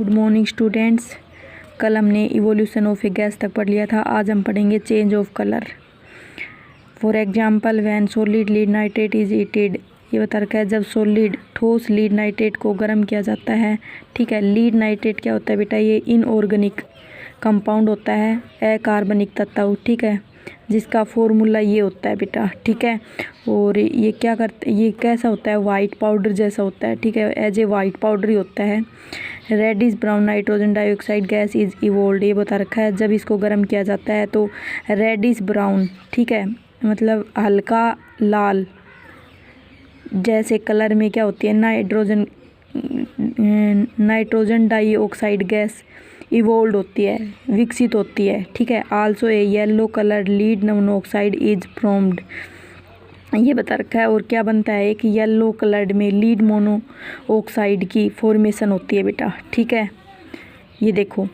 Good morning students. कल हमने evolution of A gas तक पढ़ लिया था। आज हम पढ़ेंगे change of colour. For example when solid lead nitrate is heated, ये बता रखा है जब सॉलिड ठोस लीड नाइट्रेट को गर्म किया जाता है। ठीक है, लीड नाइट्रेट क्या होता है बेटा? ये इनऑर्गेनिक कंपाउंड होता है, अकार्बनिक तत्व। ठीक है, जिसका फॉर्मूला ये होता है बेटा। ठीक है, और ये क्या करते, ये कैसा होता है? वाइट पाउडर जैसा होता है। ठीक है, एज ए वाइट पाउडर ही होता है। Reddish brown nitrogen dioxide gas is evolved, ये बता रखा है जब इसको गर्म किया जाता है तो रेडिश ब्राउन, ठीक है, मतलब हल्का लाल जैसे कलर में क्या होती है? नाइट्रोजन डाइऑक्साइड गैस इवोल्व होती है, विकसित होती है। ठीक है, also a yellow colour lead monoxide is formed, ये बता रखा है। और क्या बनता है? एक येलो कलर्ड में लीड मोनोऑक्साइड की फॉर्मेशन होती है बेटा। ठीक है, ये देखो,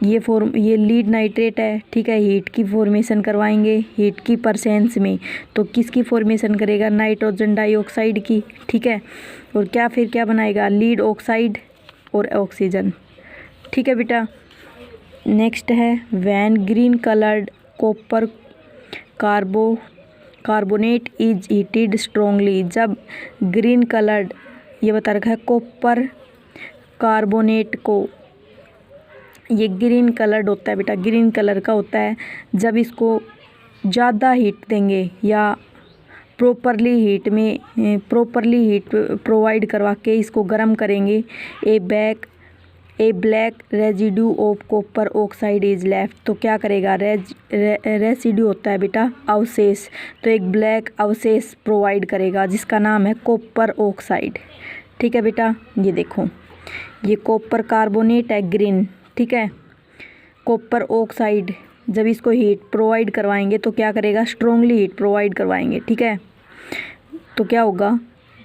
ये लीड नाइट्रेट है। ठीक है, हीट की फॉर्मेशन करवाएंगे हीट की प्रेजेंस में, तो किसकी फॉर्मेशन करेगा? नाइट्रोजन डाइऑक्साइड की। ठीक है, और फिर क्या बनाएगा? लीड ऑक्साइड और ऑक्सीजन। ठीक है बेटा, नेक्स्ट है when green coloured copper carbonate is heated strongly, जब ग्रीन कलर्ड, ये बता रखा है कॉपर कार्बोनेट को, ये ग्रीन कलर्ड होता है बेटा, ग्रीन कलर का होता है। जब इसको ज़्यादा हीट देंगे या प्रॉपरली हीट प्रोवाइड करवा के इसको गर्म करेंगे, a black residue of copper oxide is left, तो क्या करेगा? रेजिड्यू होता है बेटा अवशेष, तो एक ब्लैक अवशेष प्रोवाइड करेगा जिसका नाम है कॉपर ऑक्साइड। ठीक है बेटा, ये देखो, ये कॉपर कार्बोनेट है ग्रीन। ठीक है, कॉपर ऑक्साइड जब इसको हीट प्रोवाइड करवाएंगे तो क्या करेगा? स्ट्रांगली हीट प्रोवाइड करवाएंगे। ठीक है, तो क्या होगा?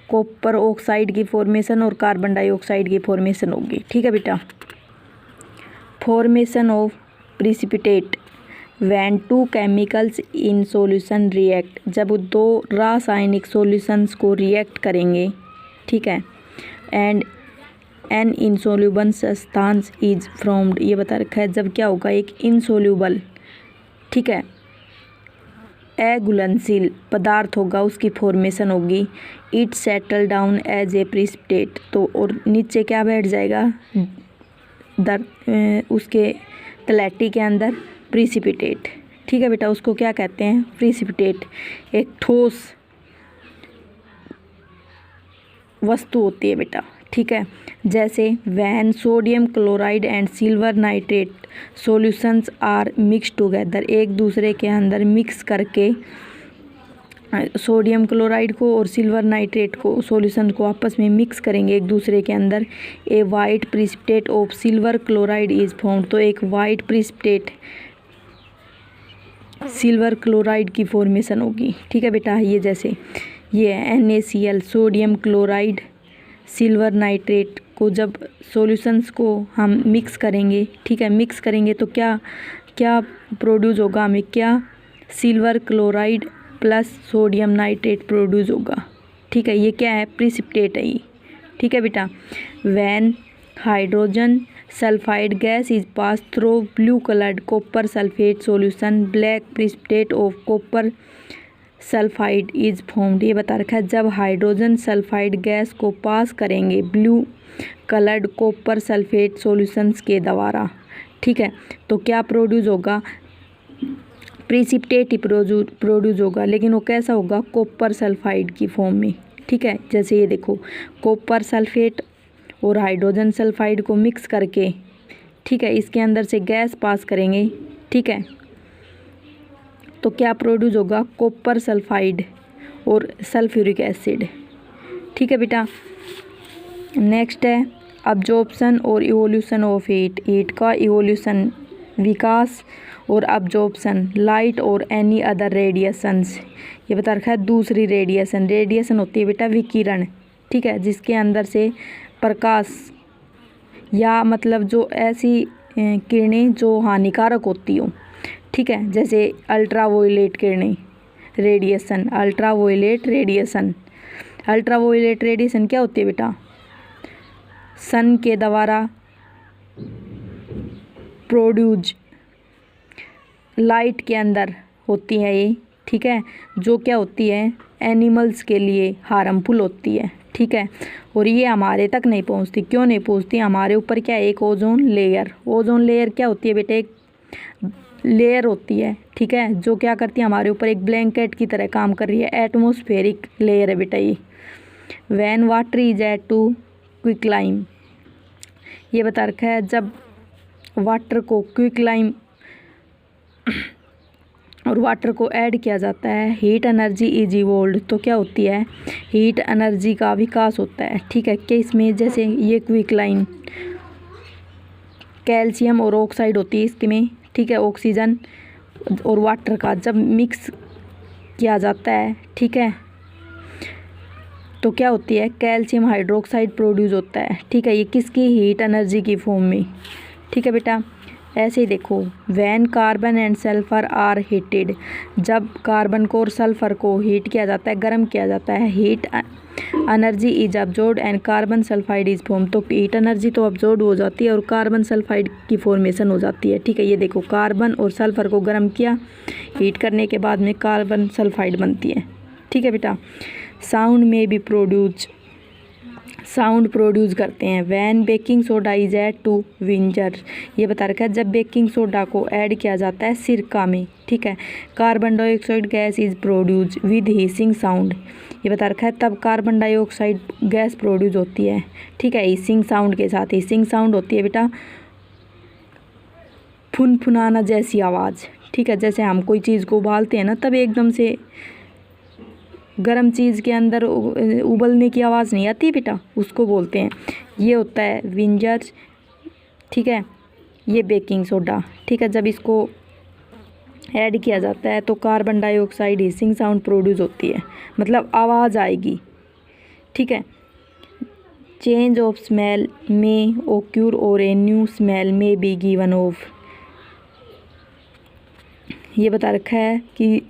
कॉपर ऑक्साइड की फॉर्मेशन और कार्बन डाइऑक्साइड की फॉर्मेशन होगी। ठीक है बेटा, formation of precipitate when two chemicals in solution react, जब दो रासायनिक सॉल्यूशंस को रिएक्ट करेंगे। ठीक है, and an insoluble substance is formed, ये बता रखा है जब क्या होगा? एक इनसोल्यूबल, ठीक है, अघुलनशील पदार्थ होगा, उसकी फॉर्मेशन होगी। It settle down as a precipitate, तो और नीचे क्या बैठ जाएगा? उसके तलैटी के अंदर प्रिसिपिटेट। ठीक है बेटा, उसको क्या कहते हैं? प्रिसिपिटेट। एक ठोस वस्तु होती है बेटा। ठीक है, जैसे when sodium chloride and silver nitrate solutions are mix together, एक दूसरे के अंदर मिक्स करके सोडियम क्लोराइड को और सिल्वर नाइट्रेट को, सॉल्यूशन को आपस में मिक्स करेंगे एक दूसरे के अंदर। A white precipitate of silver chloride is formed, तो एक वाइट प्रिसिपिटेट सिल्वर क्लोराइड की फॉर्मेशन होगी। ठीक है बेटा, ये जैसे ये NaCl sodium chloride silver nitrate को जब सॉल्यूशंस को हम मिक्स करेंगे, ठीक है, मिक्स करेंगे तो क्या क्या प्रोड्यूस होगा हमें? क्या? Silver chloride plus sodium nitrate produce होगा। ठीक है, ये क्या है? प्रिसिपिटेट है ये। ठीक है बेटा, when hydrogen sulphide gas is pass through blue coloured copper sulphate solution, black precipitate of copper sulphide is formed, ये बता रखा है जब हाइड्रोजन सल्फाइड गैस को पास करेंगे blue coloured copper sulphate solutions के द्वारा। ठीक है, तो क्या प्रोड्यूस होगा? प्रिसिपिटेट ही प्रोड्यूस होगा, लेकिन वो कैसा होगा? कॉपर सल्फाइड की फॉर्म में। ठीक है, जैसे ये देखो, कॉपर सल्फेट और हाइड्रोजन सल्फाइड को मिक्स करके, ठीक है, इसके अंदर से गैस पास करेंगे। ठीक है, तो क्या प्रोड्यूस होगा? कॉपर सल्फाइड और सल्फ्यूरिक एसिड। ठीक है बेटा, नेक्स्ट है अब्जॉर्प्शन और इवोल्यूशन ऑफ हीट। हीट का इवोल्यूशन, विकास और अब्जॉर्प्शन, लाइट और एनी अदर रेडिएशंस, ये बता रखा है दूसरी रेडिएशन होती है बेटा विकिरण। ठीक है, जिसके अंदर से प्रकाश या मतलब जो ऐसी किरणें जो हानिकारक होती हो, ठीक है, जैसे अल्ट्रावायलेट किरणें, रेडिएशन, अल्ट्रावायलेट रेडिएशन क्या होती है बेटा? सन के द्वारा प्रोड्यूज लाइट के अंदर होती है ये, ठीक है, जो क्या होती है एनिमल्स के लिए हार्मफुल होती है, ठीक है। और ये हमारे तक नहीं पहुंचती। क्यों नहीं पहुंचती? हमारे ऊपर क्या है, एक ओजोन लेयर। ओजोन लेयर क्या होती है बेटे? एक लेयर होती है, ठीक है, जो क्या करती है हमारे ऊपर एक ब्लैंकेट की तरह काम कर रही है। एटमॉस्फेरिक लेयर है बेटा ये। When water is at to quicklime, ये बता रखा है जब वाटर को क्विकलाइम और वाटर को ऐड किया जाता है, हीट एनर्जी इज इवोल्व, तो क्या होती है हीट एनर्जी का विकास होता है, ठीक है। कि इसमें जैसे ये क्विकलाइन कैल्शियम और ऑक्साइड होती है इसमें, ठीक है, ऑक्सीजन और वाटर का जब मिक्स किया जाता है, ठीक है, तो क्या होती है कैल्शियम हाइड्रोक्साइड प्रोड्यूस होता है, ठीक है। ये किसकी? हीट एनर्जी की फॉर्म में, ठीक है बेटा। ऐसे ही देखो, when carbon and sulphur are heated, जब कार्बन को और सल्फर को हीट किया जाता है, गर्म किया जाता है, heat energy is absorbed and carbon sulphide is form, तो हीट एनर्जी तो अब्जॉर्ब हो जाती है और कार्बन सल्फाइड की फॉर्मेशन हो जाती है, ठीक है। ये देखो, कार्बन और सल्फर को गर्म किया, हीट करने के बाद में कार्बन सल्फाइड बनती है, ठीक है बेटा। साउंड में भी साउंड प्रोड्यूस करते हैं। When baking soda is add to vinegar, ये बता रखा है जब बेकिंग सोडा को ऐड किया जाता है सिरका में, ठीक है, carbon dioxide gas is produce with hissing sound, ये बता रखा है तब कार्बन डाइऑक्साइड गैस प्रोड्यूस होती है, ठीक है, हिसिंग साउंड के साथ। हिसिंग साउंड होती है बेटा फुनफुनाना जैसी आवाज़, ठीक है, जैसे हम कोई चीज़ को उबालते हैं ना, तब एकदम से गर्म चीज़ के अंदर उबलने की आवाज़ नहीं आती बेटा, उसको बोलते हैं, ये होता है विंजर, ठीक है। ये बेकिंग सोडा, ठीक है, जब इसको ऐड किया जाता है तो carbon dioxide hissing sound produce होती है, मतलब आवाज़ आएगी, ठीक है। चेंज ऑफ स्मेल में ओक्यूर और ए न्यू स्मेल में बी गिवन ऑफ, ये बता रखा है कि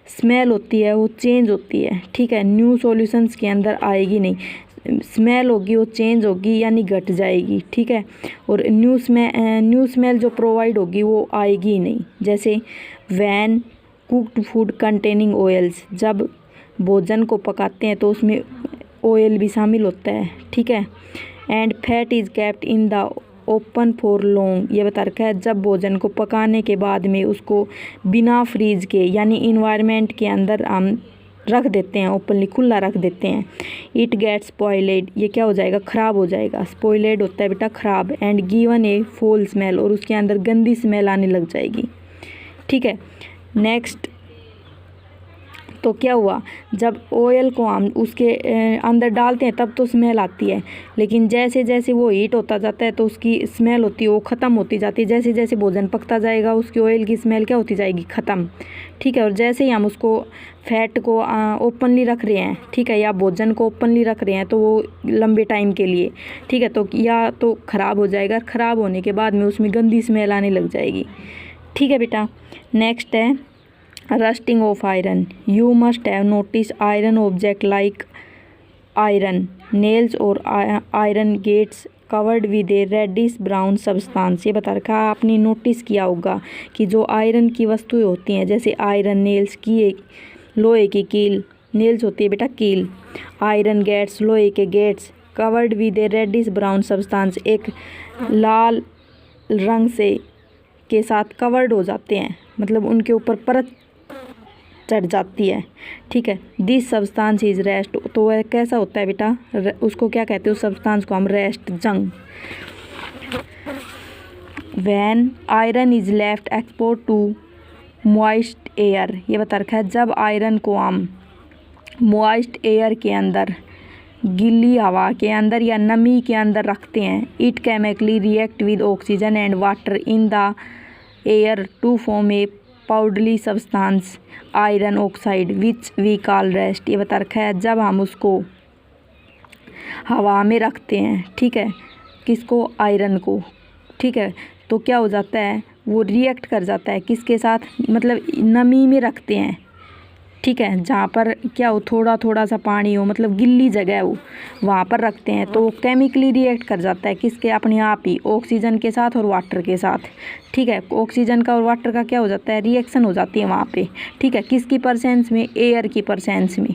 स्मेल होती है वो चेंज होती है, ठीक है, न्यू सॉल्यूशंस के अंदर आएगी नहीं, स्मेल होगी वो चेंज होगी यानी घट जाएगी, ठीक है। और न्यू स्मेल जो प्रोवाइड होगी वो आएगी ही नहीं। जैसे when cooked food containing oils, जब भोजन को पकाते हैं तो उसमें ऑयल भी शामिल होता है, ठीक है। And fat is kept in the open for long, ये बता रखा है जब भोजन को पकाने के बाद में उसको बिना फ्रीज के यानी इन्वायरमेंट के अंदर हम रख देते हैं, ओपनली खुला रख देते हैं, इट गेट्स स्पॉइलेड, ये क्या हो जाएगा ख़राब हो जाएगा। स्पॉइलेड होता है बेटा ख़राब। And given A fall smell, और उसके अंदर गंदी स्मेल आने लग जाएगी, ठीक है। नेक्स्ट, तो क्या हुआ, जब ऑयल को हम उसके अंदर डालते हैं तब तो स्मेल आती है, लेकिन जैसे जैसे वो हीट होता जाता है तो उसकी स्मेल होती है वो ख़त्म होती जाती है। जैसे जैसे भोजन पकता जाएगा उसकी ऑयल की स्मेल क्या होती जाएगी, ख़त्म, ठीक है। और जैसे ही हम उसको फैट को ओपनली रख रहे हैं, ठीक है, या भोजन को ओपनली रख रहे हैं तो वो लंबे टाइम के लिए, ठीक है, तो या तो ख़राब हो जाएगा, ख़राब होने के बाद में उसमें गंदी स्मेल आने लग जाएगी, ठीक है बेटा। नेक्स्ट है rusting of iron, you must have notice iron object like iron nails और iron gets covered with a reddish brown substance, ये बता रखा है आपने नोटिस किया होगा कि जो आयरन की वस्तुएं होती हैं, जैसे आयरन नेल्स की एक लोहे की कील, नेल्स होती है बेटा कील, आयरन गेट्स लोहे के gates, covered with a reddish brown substance, एक लाल रंग से के साथ कवर्ड हो जाते हैं, मतलब उनके ऊपर परत चढ़ जाती है, ठीक है। दिस सब्सटेंस इज रेस्ट, तो वह कैसा होता है बेटा, उसको क्या कहते हैं, उस सब्सटेंस को हम रेस्ट जंग। When iron is left expose to moist air, ये बता रखा है जब आयरन को हम मॉइस्ट एयर के अंदर, गीली हवा के अंदर या नमी के अंदर रखते हैं, it chemically react with oxygen and water in the air to form a powderly substance iron oxide which we call rust, ये बता रखा है जब हम उसको हवा में रखते हैं, ठीक है, किसको, आयरन को, ठीक है, तो क्या हो जाता है वो रिएक्ट कर जाता है किसके साथ, मतलब नमी में रखते हैं, ठीक है, जहाँ पर क्या हो थोड़ा थोड़ा सा पानी हो, मतलब गिल्ली जगह हो, वहाँ पर रखते हैं तो वो केमिकली रिएक्ट कर जाता है किसके, अपने आप ही, ऑक्सीजन के साथ और वाटर के साथ। ठीक है, ऑक्सीजन का और वाटर का क्या हो जाता है, रिएक्शन हो जाती है वहाँ पे। ठीक है, किसकी परसेंस में, एयर की परसेंस में।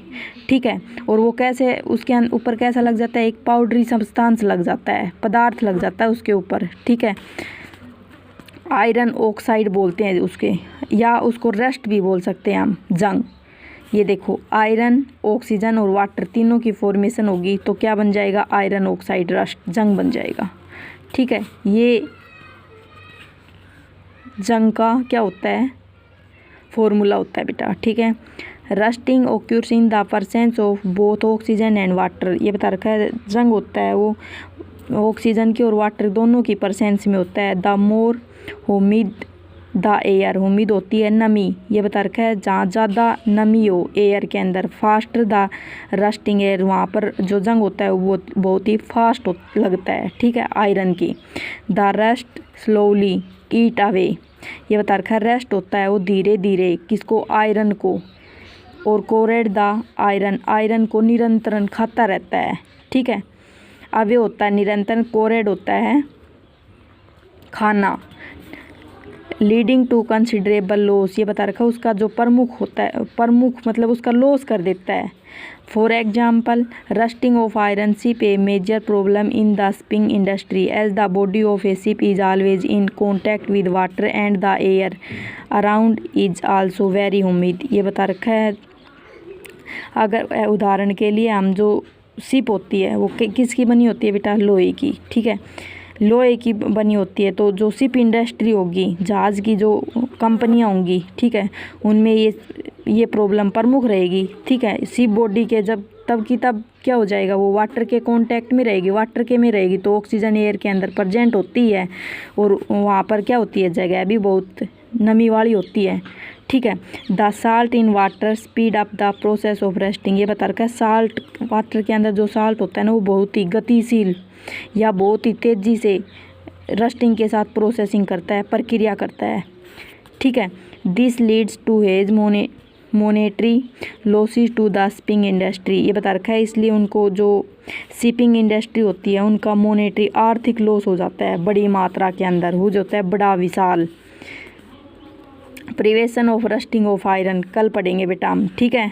ठीक है, और वो कैसे, उसके ऊपर कैसा लग जाता है, एक पाउडरी सब्सटेंस लग जाता है, पदार्थ लग जाता है उसके ऊपर। ठीक है, आयरन ऑक्साइड बोलते हैं उसके, या उसको रस्ट भी बोल सकते हैं हम, जंग। ये देखो, आयरन, ऑक्सीजन और वाटर तीनों की फॉर्मेशन होगी तो क्या बन जाएगा, आयरन ऑक्साइड रस्ट, जंग बन जाएगा। ठीक है, ये जंग का क्या होता है, फॉर्मूला होता है बेटा। ठीक है, rusting occurs in the presence of both oxygen and water, ये बता रखा है। जंग होता है वो ऑक्सीजन की और वाटर दोनों की परसेंस में होता है। द मोर हुमिड द एयर, हुमिड होती है नमी, ये बता रखा है जहाँ ज़्यादा नमी हो एयर के अंदर, फास्टर द रस्टिंग एयर, वहाँ पर जो जंग होता है वो बहुत ही फास्ट लगता है। ठीक है, आयरन की। The rust slowly eat away, ये बता रखा है रेस्ट होता है वो धीरे धीरे, किसको, आयरन को। और कोरेड द आयरन, आयरन को निरंतरन खाता रहता है। ठीक है, अवे होता है निरंतर, कोरेड होता है खाना। लीडिंग टू कंसिडरेबल लॉस, ये बता रखा है उसका जो प्रमुख होता है, प्रमुख मतलब उसका लॉस कर देता है। For example, rusting of iron ship a major problem in the shipping industry as the body of a ship is always in contact with water and the air around is also very humid, ये बता रखा है। अगर उदाहरण के लिए हम जो शिप होती है वो किसकी बनी होती है बेटा, लोहे की। ठीक है, लोहे की बनी होती है, तो जो शिप इंडस्ट्री होगी, जहाज़ की जो कंपनियां होंगी, ठीक है, उनमें ये प्रॉब्लम प्रमुख रहेगी। ठीक है, शिप बॉडी के जब तब की तब क्या हो जाएगा, वो वाटर के कांटेक्ट में रहेगी, वाटर के में रहेगी तो ऑक्सीजन एयर के अंदर प्रेजेंट होती है और वहाँ पर क्या होती है, जगह भी बहुत नमी वाली होती है। ठीक है, the salt in water speed up the process of resting, ये बता रखा है साल्ट, वाटर के अंदर जो साल्ट होता है ना वो बहुत ही गतिशील या बहुत ही तेज़ी से रस्टिंग के साथ प्रोसेसिंग करता है, प्रक्रिया करता है। ठीक है, this leads to huge monetary losses to the shipping industry, ये बता रखा है इसलिए उनको जो शिपिंग इंडस्ट्री होती है उनका मोनेटरी आर्थिक लॉस हो जाता है, बड़ी मात्रा के अंदर हो जाता है, बड़ा विशाल। Prevention of rusting of iron कल पढ़ेंगे बेटा हम। ठीक है।